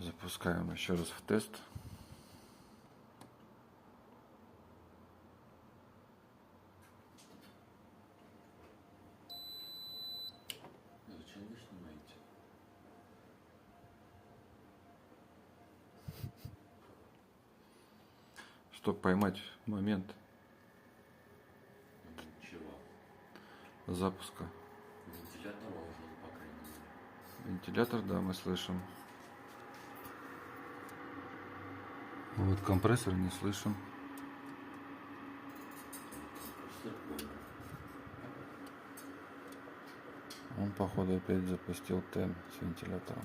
Запускаем еще раз в тест. Зачем вы снимаете? Чтобы поймать момент Ничего. запуска. Вентилятор ожил, по крайней мере. Вентилятор, да, мы слышим. Вот компрессор не слышим. Компрессор понял. Он, походу, опять запустил ТЭМ с вентилятором.